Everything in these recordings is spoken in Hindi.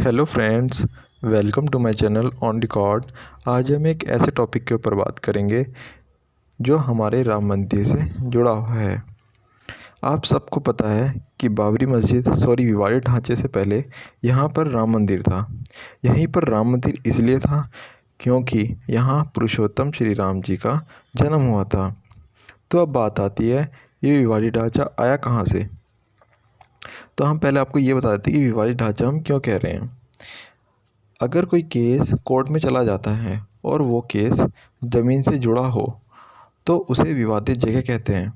Hello friends, welcome to my channel on record. आज हम एक ऐसे टॉपिक के ऊपर बात करेंगे जो हमारे राम मंदिर से जुड़ा हुआ है। आप सबको पता है कि बाबरी मस्जिद विवादित ढांचे से पहले यहाँ पर राम मंदिर था। यहीं पर राम मंदिर इसलिए था क्योंकि यहाँ पुरुषोत्तम श्री राम जी का जन्म हुआ था। तो अब बात आती है, ये विवादित ढांचा आया कहाँ से। तो हम पहले आपको ये बता देते हैं कि विवादित ढांचा हम क्यों कह रहे हैं। अगर कोई केस कोर्ट में चला जाता है और वो केस ज़मीन से जुड़ा हो तो उसे विवादित जगह कहते हैं,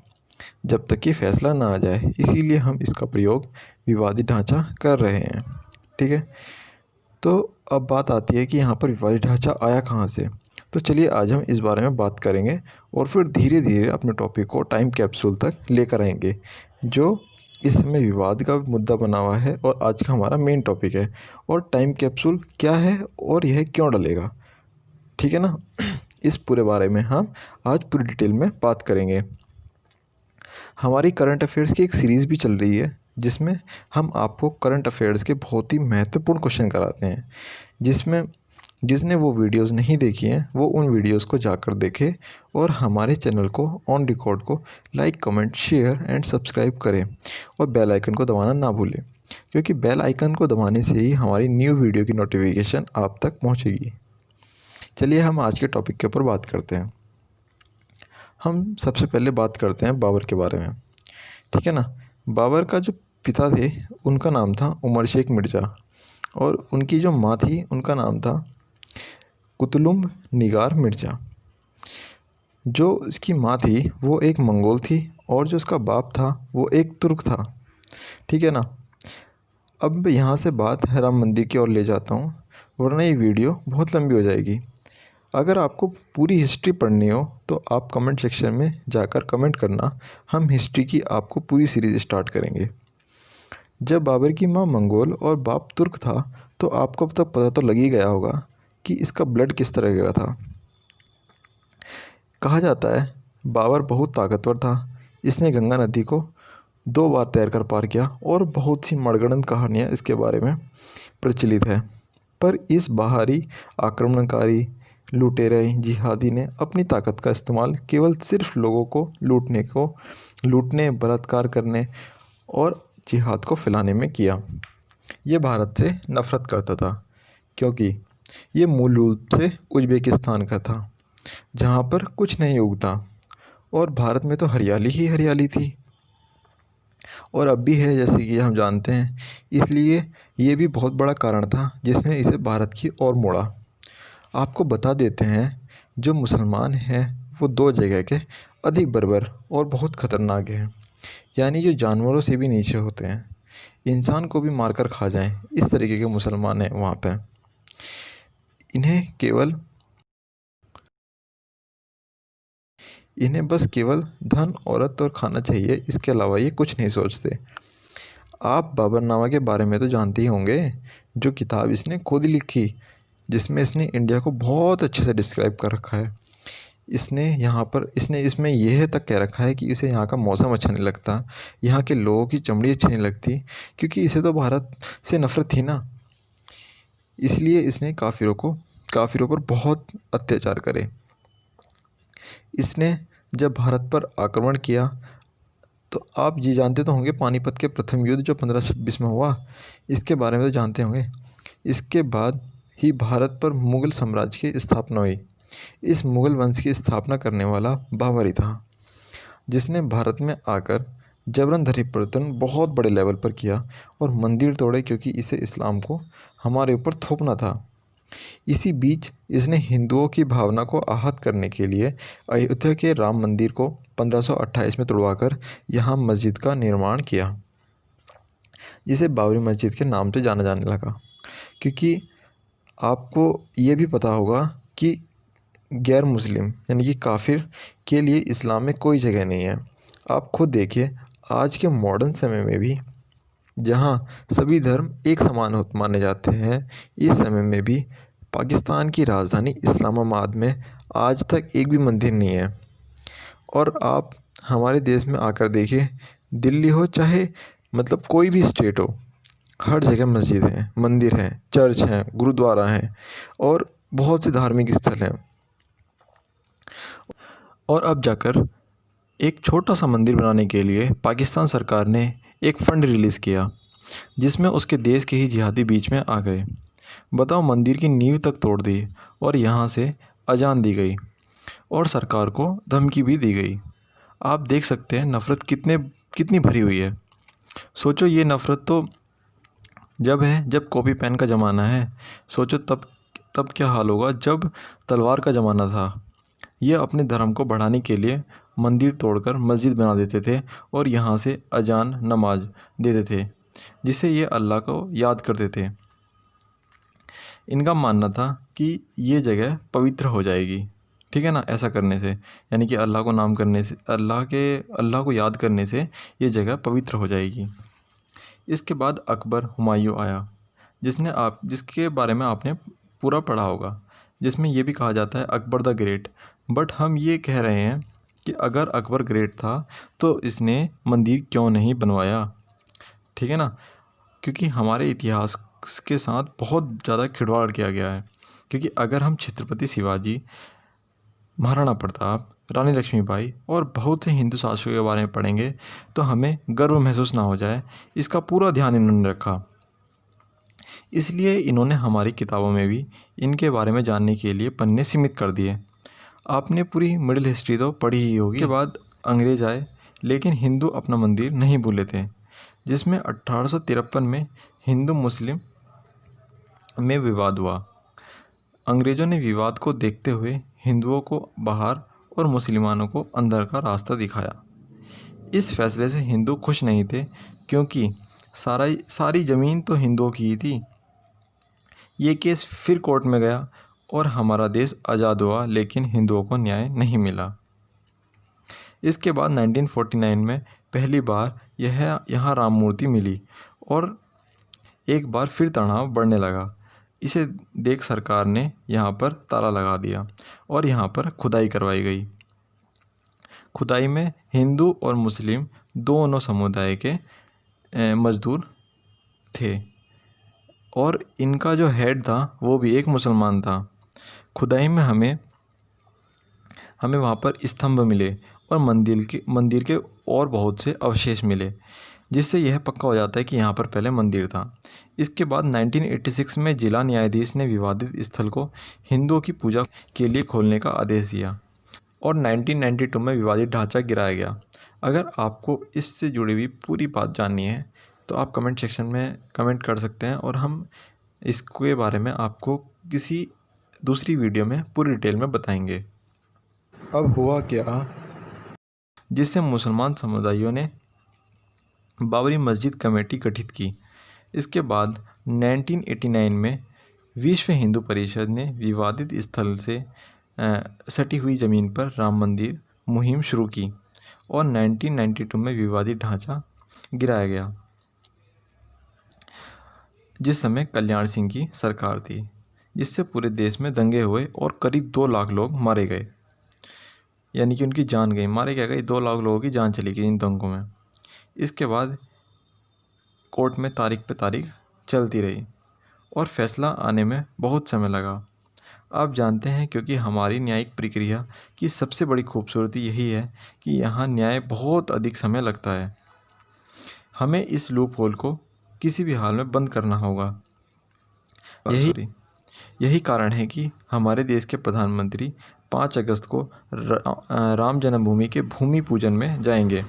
जब तक कि फ़ैसला ना आ जाए। इसीलिए हम इसका प्रयोग विवादित ढांचा कर रहे हैं। ठीक है, तो अब बात आती है कि यहाँ पर विवादित ढांचा आया कहाँ से। तो चलिए आज हम इस बारे में बात करेंगे और फिर धीरे धीरे अपने टॉपिक को टाइम कैप्सूल तक लेकर आएंगे, जो इस समय विवाद का मुद्दा बना हुआ है और आज का हमारा मेन टॉपिक है। और टाइम कैप्सूल क्या है और यह क्यों डलेगा, ठीक है ना। इस पूरे बारे में हम आज पूरी डिटेल में बात करेंगे। हमारी करंट अफेयर्स की एक सीरीज़ भी चल रही है जिसमें हम आपको करंट अफेयर्स के बहुत ही महत्वपूर्ण क्वेश्चन कराते हैं, जिसमें जिसने वो वीडियोस नहीं देखी हैं वो उन वीडियोस को जाकर देखे और हमारे चैनल को ऑन रिकॉर्ड को like, comment, share and subscribe करें और बेल आइकन को दबाना ना भूलें, क्योंकि बेल आइकन को दबाने से ही हमारी न्यू वीडियो की नोटिफिकेशन आप तक पहुंचेगी। चलिए हम आज के टॉपिक के ऊपर बात करते हैं। हम सबसे पहले बात करते हैं बाबर के बारे में, ठीक है ना। बाबर का जो पिता थे उनका नाम था उमर शेख मिर्ज़ा और उनकी जो माँ थी उनका नाम था कुतुलुम निगार मिर्ज़ा। जो इसकी माँ थी वो एक मंगोल थी और जो उसका बाप था वो एक तुर्क था, ठीक है ना। अब यहाँ से बात राम मंदिर की ओर ले जाता हूँ, वरना ये वीडियो बहुत लंबी हो जाएगी। अगर आपको पूरी हिस्ट्री पढ़नी हो तो आप कमेंट सेक्शन में जाकर कमेंट करना, हम हिस्ट्री की आपको पूरी सीरीज़ स्टार्ट करेंगे। जब बाबर की माँ मंगोल और बाप तुर्क था तो आपको अब तक पता तो लग ही गया होगा कि इसका ब्लड किस तरह का था। कहा जाता है बाबर बहुत ताकतवर था, इसने गंगा नदी को 2 बार तैर कर पार किया और बहुत सी मनगढ़ंत कहानियाँ इसके बारे में प्रचलित है। पर इस बाहरी आक्रमणकारी लुटेरे जिहादी ने अपनी ताकत का इस्तेमाल केवल सिर्फ लोगों को लूटने, बलात्कार करने और जिहाद को फैलाने में किया। ये भारत से नफ़रत करता था क्योंकि ये मूल रूप से उज़्बेकिस्तान का था, जहाँ पर कुछ नहीं उगता और भारत में तो हरियाली ही हरियाली थी और अब भी है, जैसे कि हम जानते हैं। इसलिए ये भी बहुत बड़ा कारण था जिसने इसे भारत की ओर मोड़ा। आपको बता देते हैं, जो मुसलमान हैं वो 2 जगह के अधिक बर्बर और बहुत ख़तरनाक हैं, यानी जो जानवरों से भी नीचे होते हैं, इंसान को भी मारकर खा जाएं, इस तरीके के मुसलमान हैं वहाँ पे। इन्हें बस केवल धन, औरत और खाना चाहिए, इसके अलावा ये कुछ नहीं सोचते। आप बाबरनामा के बारे में तो जानते ही होंगे, जो किताब इसने खुद लिखी, जिसमें इसने इंडिया को बहुत अच्छे से डिस्क्राइब कर रखा है। इसने इसमें यह तक कह रखा है कि इसे यहाँ का मौसम अच्छा नहीं लगता, यहाँ के लोगों की चमड़ी अच्छी नहीं लगती, क्योंकि इसे तो भारत से नफ़रत थी ना। इसलिए इसने काफिरों पर बहुत अत्याचार करे। इसने जब भारत पर आक्रमण किया तो आप ये जानते तो होंगे, पानीपत के प्रथम युद्ध जो 1526 में हुआ, इसके बारे में तो जानते होंगे। इसके बाद ही भारत पर मुग़ल साम्राज्य की स्थापना हुई। इस मुग़ल वंश की स्थापना करने वाला बाबर ही था, जिसने भारत में आकर जबरन परिवर्तन बहुत बड़े लेवल पर किया और मंदिर तोड़े, क्योंकि इसे इस्लाम को हमारे ऊपर थोपना था। इसी बीच इसने हिंदुओं की भावना को आहत करने के लिए अयोध्या के राम मंदिर को 1528 में तोड़वाकर यहाँ मस्जिद का निर्माण किया, जिसे बाबरी मस्जिद के नाम से जाना जाने लगा। क्योंकि आपको ये भी पता होगा कि गैर मुस्लिम यानी कि काफिर के लिए इस्लाम में कोई जगह नहीं है। आप खुद देखिए, आज के मॉडर्न समय में भी जहाँ सभी धर्म एक समान माने जाते हैं, इस समय में भी पाकिस्तान की राजधानी इस्लामाबाद में आज तक एक भी मंदिर नहीं है। और आप हमारे देश में आकर देखिए, दिल्ली हो चाहे कोई भी स्टेट हो, हर जगह मस्जिद हैं, मंदिर हैं, चर्च हैं, गुरुद्वारा हैं और बहुत से धार्मिक स्थल हैं। और अब जाकर एक छोटा सा मंदिर बनाने के लिए पाकिस्तान सरकार ने एक फ़ंड रिलीज़ किया, जिसमें उसके देश के ही जिहादी बीच में आ गए। बताओ, मंदिर की नींव तक तोड़ दी और यहाँ से अजान दी गई और सरकार को धमकी भी दी गई। आप देख सकते हैं नफ़रत कितनी भरी हुई है। सोचो, ये नफ़रत तो जब कॉपी पेन का ज़माना है। सोचो तब क्या हाल होगा जब तलवार का ज़माना था। ये अपने धर्म को बढ़ाने के लिए मंदिर तोड़कर मस्जिद बना देते थे और यहाँ से अजान नमाज देते थे, जिससे ये अल्लाह को याद करते थे। इनका मानना था कि ये जगह पवित्र हो जाएगी, ठीक है ना, ऐसा करने से, यानी कि अल्लाह को नाम करने से, अल्लाह को याद करने से ये जगह पवित्र हो जाएगी। इसके बाद अकबर हुमायूं आया, जिसके बारे में आपने पूरा पढ़ा होगा, जिसमें ये भी कहा जाता है अकबर द ग्रेट। बट हम ये कह रहे हैं कि अगर अकबर ग्रेट था तो इसने मंदिर क्यों नहीं बनवाया, ठीक है ना, क्योंकि हमारे इतिहास के साथ बहुत ज़्यादा खिलवाड़ किया गया है। क्योंकि अगर हम छत्रपति शिवाजी, महाराणा प्रताप, रानी लक्ष्मीबाई और बहुत से हिंदू शासकों के बारे में पढ़ेंगे तो हमें गर्व महसूस ना हो जाए। इसका पूरा ध्यान इन्होंने रखा, इसलिए इन्होंने हमारी किताबों में भी इनके बारे में जानने के लिए पन्ने सीमित कर दिए। आपने पूरी मिडिल हिस्ट्री तो पढ़ी ही होगी। के बाद अंग्रेज आए, लेकिन हिंदू अपना मंदिर नहीं भूले थे, जिसमें 1853 में हिंदू मुस्लिम में विवाद हुआ। अंग्रेज़ों ने विवाद को देखते हुए हिंदुओं को बाहर और मुसलमानों को अंदर का रास्ता दिखाया। इस फैसले से हिंदू खुश नहीं थे, क्योंकि सारी ज़मीन तो हिंदुओं की ही थी। ये केस फिर कोर्ट में गया और हमारा देश आज़ाद हुआ, लेकिन हिंदुओं को न्याय नहीं मिला। इसके बाद 1949 में पहली बार यहाँ राम मूर्ति मिली और एक बार फिर तनाव बढ़ने लगा। इसे देख सरकार ने यहाँ पर ताला लगा दिया और यहाँ पर खुदाई करवाई गई। खुदाई में हिंदू और मुस्लिम दोनों समुदाय के मज़दूर थे और इनका जो हेड था वो भी एक मुसलमान था। खुदाई में हमें वहाँ पर स्तंभ मिले और मंदिर के और बहुत से अवशेष मिले, जिससे यह पक्का हो जाता है कि यहाँ पर पहले मंदिर था। इसके बाद 1986 में जिला न्यायाधीश ने विवादित स्थल को हिंदुओं की पूजा के लिए खोलने का आदेश दिया और 1992 में विवादित ढांचा गिराया गया। अगर आपको इससे जुड़ी हुई पूरी बात जाननी है तो आप कमेंट सेक्शन में कमेंट कर सकते हैं और हम इसके बारे में आपको किसी दूसरी वीडियो में पूरी डिटेल में बताएंगे। अब हुआ क्या, जिससे मुसलमान समुदायों ने बाबरी मस्जिद कमेटी गठित की। इसके बाद 1989 में विश्व हिंदू परिषद ने विवादित स्थल से सटी हुई ज़मीन पर राम मंदिर मुहिम शुरू की और 1992 में विवादित ढांचा गिराया गया, जिस समय कल्याण सिंह की सरकार थी, जिससे पूरे देश में दंगे हुए और करीब 2 लाख लोग मारे गए, यानी कि उनकी जान गई, मारे क्या गए, 2 लाख लोगों की जान चली गई इन दंगों में। इसके बाद कोर्ट में तारीख पे तारीख चलती रही और फैसला आने में बहुत समय लगा। आप जानते हैं, क्योंकि हमारी न्यायिक प्रक्रिया की सबसे बड़ी खूबसूरती यही है कि यहाँ न्याय बहुत अधिक समय लगता है। हमें इस लूप होल को किसी भी हाल में बंद करना होगा। यही कारण है कि हमारे देश के प्रधानमंत्री 5 अगस्त को राम जन्मभूमि के भूमि पूजन में जाएंगे,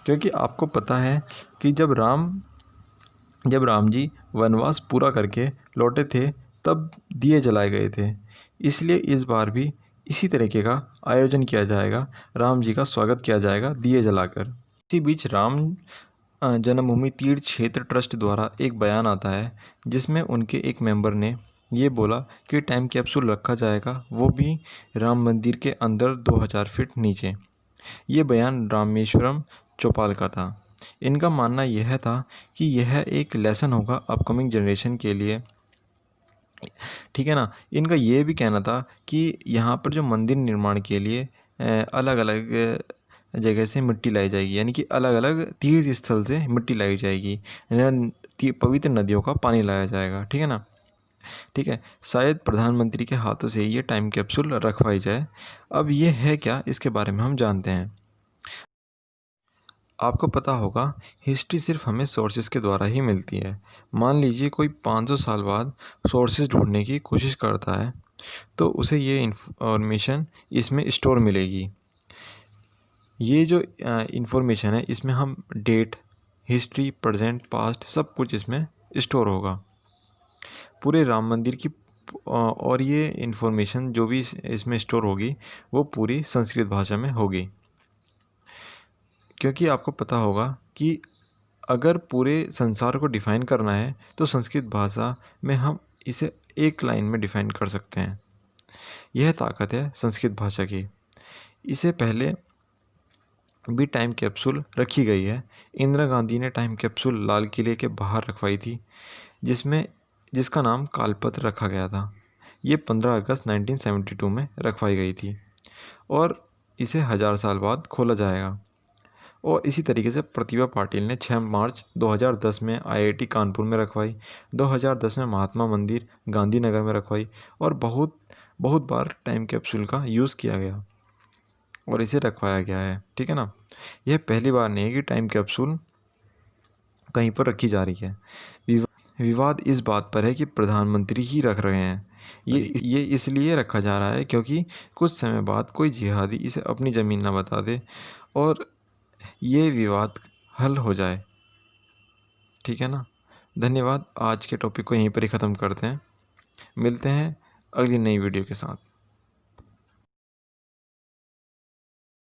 क्योंकि आपको पता है कि जब राम जी वनवास पूरा करके लौटे थे तब दिए जलाए गए थे। इसलिए इस बार भी इसी तरीके का आयोजन किया जाएगा, राम जी का स्वागत किया जाएगा दिए जलाकर। इसी बीच राम जन्मभूमि तीर्थ क्षेत्र ट्रस्ट द्वारा एक बयान आता है, जिसमें उनके एक मेंबर ने ये बोला कि टाइम कैप्सूल रखा जाएगा, वो भी राम मंदिर के अंदर 2000 फीट नीचे। ये बयान रामेश्वरम चौपाल का था। इनका मानना यह था कि यह एक लेसन होगा अपकमिंग जनरेशन के लिए, ठीक है ना। इनका ये भी कहना था कि यहाँ पर जो मंदिर निर्माण के लिए अलग अलग जगह से मिट्टी लाई जाएगी, यानी कि अलग अलग तीर्थ स्थल से मिट्टी लाई जाएगी, पवित्र नदियों का पानी लाया जाएगा। ठीक है ना। ठीक है, शायद प्रधानमंत्री के हाथों से ये टाइम कैप्सूल रखवाई जाए। अब ये है क्या, इसके बारे में हम जानते हैं। आपको पता होगा, हिस्ट्री सिर्फ हमें सोर्सेज के द्वारा ही मिलती है। मान लीजिए कोई 500 साल बाद सोर्सेज ढूंढने की कोशिश करता है तो उसे ये इंफॉर्मेशन इसमें स्टोर मिलेगी। ये जो इंफॉर्मेशन है इसमें हम डेट, हिस्ट्री, प्रेजेंट, पास्ट सब कुछ इसमें स्टोर होगा पूरे राम मंदिर की। और ये इंफॉर्मेशन जो भी इसमें स्टोर होगी वो पूरी संस्कृत भाषा में होगी। क्योंकि आपको पता होगा कि अगर पूरे संसार को डिफ़ाइन करना है तो संस्कृत भाषा में हम इसे एक लाइन में डिफ़ाइन कर सकते हैं। यह ताकत है संस्कृत भाषा की। इसे पहले भी टाइम कैप्सूल रखी गई है। इंदिरा गांधी ने टाइम कैप्सूल लाल किले के बाहर रखवाई थी, जिसका नाम कालपत्र रखा गया था। ये 15 अगस्त 1972 में रखवाई गई थी और इसे 1000 साल बाद खोला जाएगा। और इसी तरीके से प्रतिभा पाटिल ने 6 मार्च 2010 में IIT कानपुर में रखवाई, 2010 में महात्मा मंदिर गांधीनगर में रखवाई और बहुत बार टाइम कैप्सूल का यूज़ किया गया और इसे रखवाया गया है। ठीक है ना। यह पहली बार नहीं है कि टाइम कैप्सूल कहीं पर रखी जा रही है। विवाद इस बात पर है कि प्रधानमंत्री ही रख रहे हैं। ये इसलिए रखा जा रहा है क्योंकि कुछ समय बाद कोई जिहादी इसे अपनी ज़मीन ना बता दे और ये विवाद हल हो जाए। ठीक है ना। धन्यवाद। आज के टॉपिक को यहीं पर ही ख़त्म करते हैं। मिलते हैं अगली नई वीडियो के साथ।